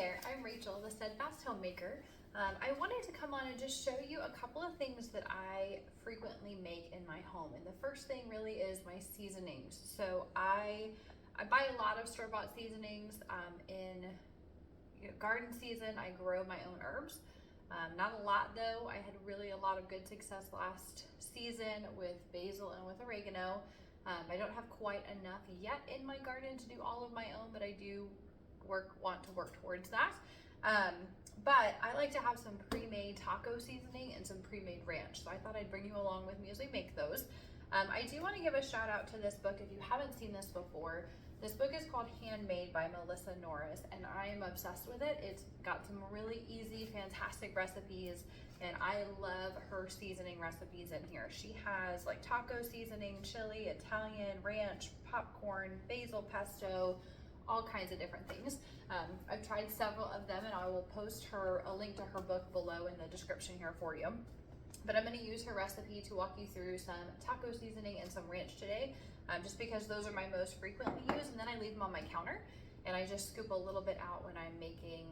there, I'm Rachel, the Steadfast Homemaker. I wanted to come on and just show you a couple of things that I frequently make in my home. And the first thing really is my seasonings. So I buy a lot of store-bought seasonings. In garden season, I grow my own herbs. Not a lot though. I had really a lot of good success last season with basil and with oregano. I don't have quite enough yet in my garden to do all of my own, but I do want to work towards that. But I like to have some pre-made taco seasoning and some pre-made ranch. So I thought I'd bring you along with me as we make those. I do want to give a shout out to this book. If you haven't seen this before, this book is called Handmade by Norris, and I am obsessed with it. It's got some really easy, fantastic recipes, and I love her seasoning recipes in here. She has like taco seasoning, chili, Italian, ranch, popcorn, basil pesto, all kinds of different things. I've tried several of them, and I will post a link to her book below in the description here for you. But I'm going to use her recipe to walk you through some taco seasoning and some ranch today, just because those are my most frequently used, and then I leave them on my counter, and I just scoop a little bit out when I'm making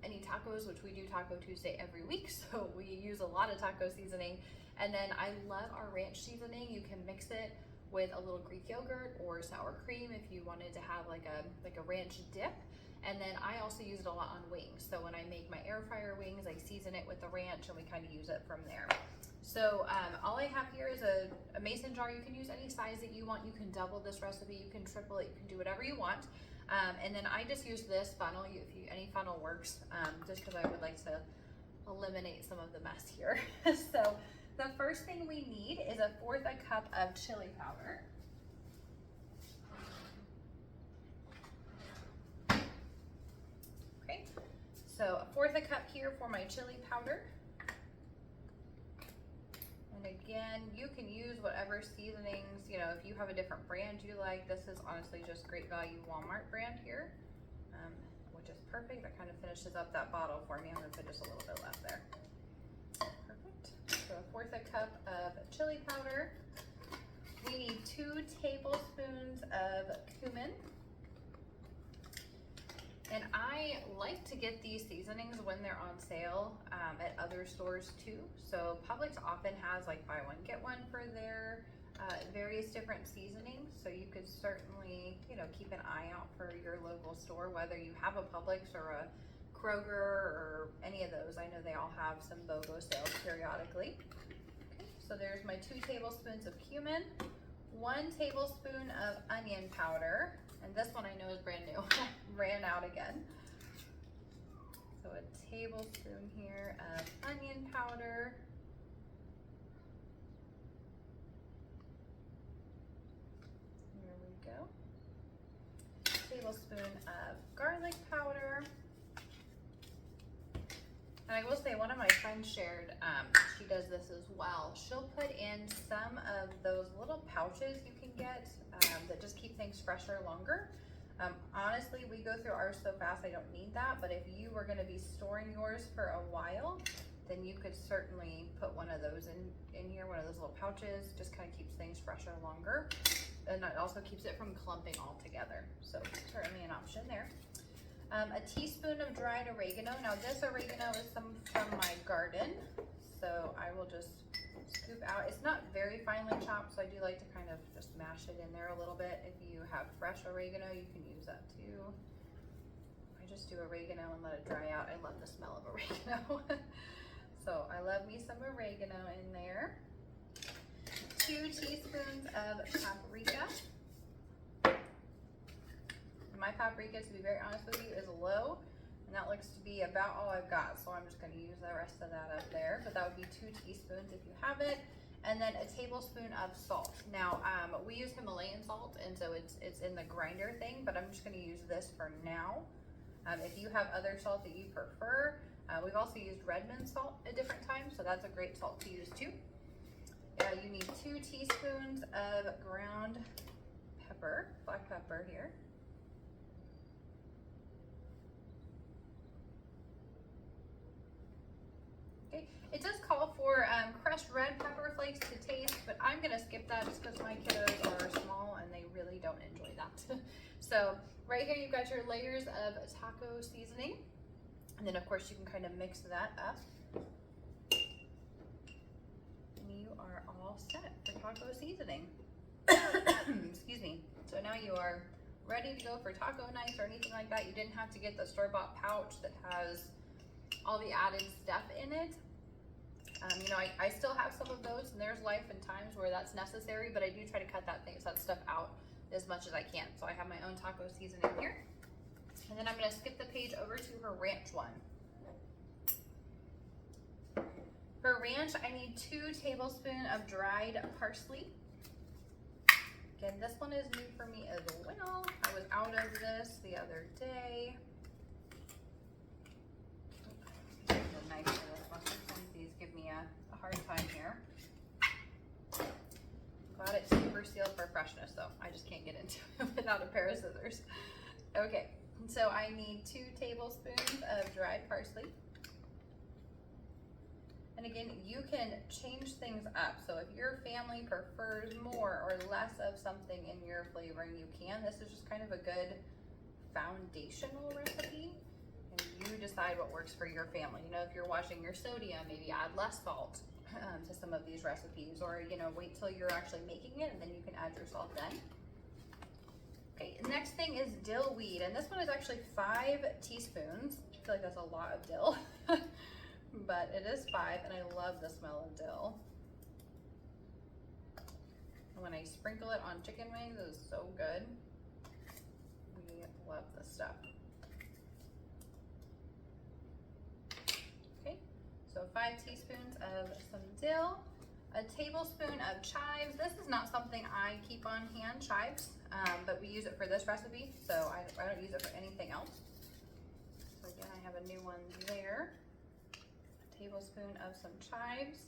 any tacos, which we do Taco Tuesday every week, so we use a lot of taco seasoning. And then I love our ranch seasoning. You can mix it with a little Greek yogurt or sour cream if you wanted to have like a ranch dip. And then I also use it a lot on wings. So when I make my air fryer wings, I season it with the ranch and we kind of use it from there. So all I have here is a mason jar. You can use any size that you want. You can double this recipe, you can triple it, you can do whatever you want. And then I just use this funnel, any funnel works, just because I would like to eliminate some of the mess here. So the first thing we need is 1/4 cup of chili powder. Okay, so 1/4 cup here for my chili powder. And again, you can use whatever seasonings, if you have a different brand you like. This is honestly just Great Value Walmart brand here, which is perfect. That kind of finishes up that bottle for me. I'm gonna put just a little bit left there. Perfect. So 1/4 cup of chili powder. We need 2 tablespoons of cumin. And I like to get these seasonings when they're on sale at other stores too. So Publix often has like buy one, get one for their various different seasonings. So you could certainly, keep an eye out for your local store, whether you have a Publix or a Kroger or any of those. I know they all have some BOGO sales periodically. Okay, so there's my 2 tablespoons of cumin, 1 tablespoon of onion powder, and this one I know is brand new. Ran out again. So a tablespoon here of onion powder. Here we go. Tablespoon of garlic powder. And I will say, one of my friends shared, she does this as well. She'll put in some of those little pouches you can get that just keep things fresher longer. Honestly, we go through ours so fast, I don't need that. But if you were going to be storing yours for a while, then you could certainly put one of those in here, one of those little pouches. Just kind of keeps things fresher longer. And it also keeps it from clumping all together. So certainly an option there. A teaspoon of dried oregano. Now this oregano is some from my garden, so I will just scoop out. It's not very finely chopped, so I do like to kind of just mash it in there a little bit. If you have fresh oregano, you can use that too. I just do oregano and let it dry out. I love the smell of oregano. So I love me some oregano in there. 2 teaspoons of paprika. My paprika, to be very honest with you, is low, and that looks to be about all I've got, so I'm just going to use the rest of that up there. But that would be 2 teaspoons if you have it. And then a tablespoon of salt. Now we use Himalayan salt, and so it's in the grinder thing, but I'm just going to use this for now. If you have other salt that you prefer, we've also used Redmond salt at different times, so that's a great salt to use too. You need 2 teaspoons of ground pepper, black pepper here. It does call for crushed red pepper flakes to taste, but I'm gonna skip that just because my kiddos are small and they really don't enjoy that. So right here you've got your layers of taco seasoning. And then of course you can kind of mix that up. And you are all set for taco seasoning. Excuse me. So now you are ready to go for taco nights or anything like that. You didn't have to get the store-bought pouch that has all the added stuff in it. You know, I still have some of those, and there's life and times where that's necessary, but I do try to cut that stuff out as much as I can. So I have my own taco seasoning here. And then I'm gonna skip the page over to her ranch one. For ranch, I need 2 tablespoons of dried parsley. Again, this one is new for me as well. I was out of this the other day. Sometimes these give me a hard time here. Got it super sealed for freshness though. I just can't get into it without a pair of scissors. Okay, so I need 2 tablespoons of dried parsley. And again, you can change things up. So if your family prefers more or less of something in your flavoring, you can. This is just kind of a good foundational recipe. And you decide what works for your family. You know, if you're watching your sodium, maybe add less salt to some of these recipes, or, you know, wait till you're actually making it and then you can add your salt then. Okay, next thing is dill weed, and this one is actually 5 teaspoons. I feel like that's a lot of dill, but it is 5, and I love the smell of dill. And when I sprinkle it on chicken wings, it is so good. We love this stuff. Okay, so 5 teaspoons of some dill, a tablespoon of chives. This is not something I keep on hand, chives, but we use it for this recipe, so I don't use it for anything else. So again, I have a new one there. A tablespoon of some chives.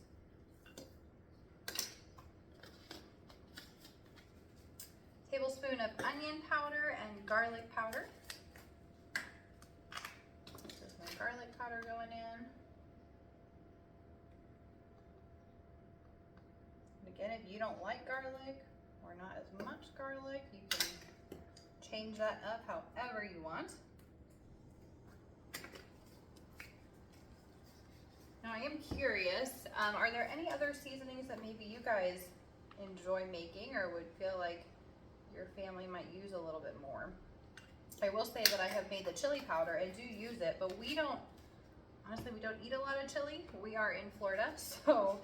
Tablespoon of onion powder and garlic powder. This is my garlic powder going in. Again, if you don't like garlic or not as much garlic, you can change that up however you want. Now I am curious, are there any other seasonings that maybe you guys enjoy making or would feel like your family might use a little bit more? I will say that I have made the chili powder. I do use it, but honestly, we don't eat a lot of chili. We are in Florida, so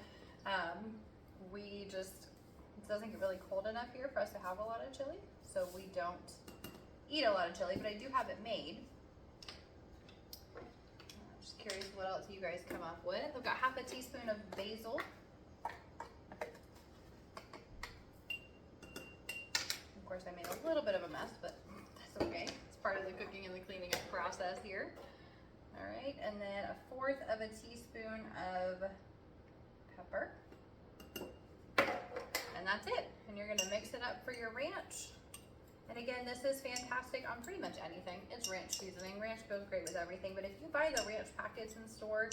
it doesn't get really cold enough here for us to have a lot of chili, so we don't eat a lot of chili, but I do have it made. I'm just curious what else you guys come up with. I've got half a teaspoon of basil. Of course, I made a little bit of a mess, but that's okay. It's part of the cooking and the cleaning up process here. All right, and then 1/4 of a teaspoon of pepper. And that's it. And you're gonna mix it up for your ranch. And again, this is fantastic on pretty much anything. It's ranch seasoning. Ranch goes great with everything, but if you buy the ranch packets in store,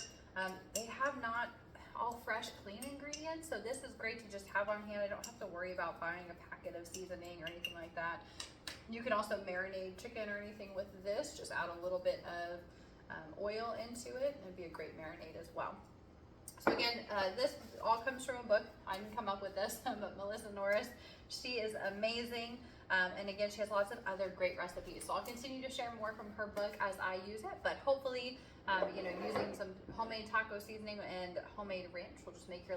they have not all fresh, clean ingredients, so this is great to just have on hand. I don't have to worry about buying a packet of seasoning or anything like that. You can also marinate chicken or anything with this. Just add a little bit of oil into it, and it'd be a great marinade as well. So again, this all comes from a book. I didn't come up with this, but Melissa Norris, she is amazing. And again, she has lots of other great recipes. So I'll continue to share more from her book as I use it, but hopefully, you know, using some homemade taco seasoning and homemade ranch will just make your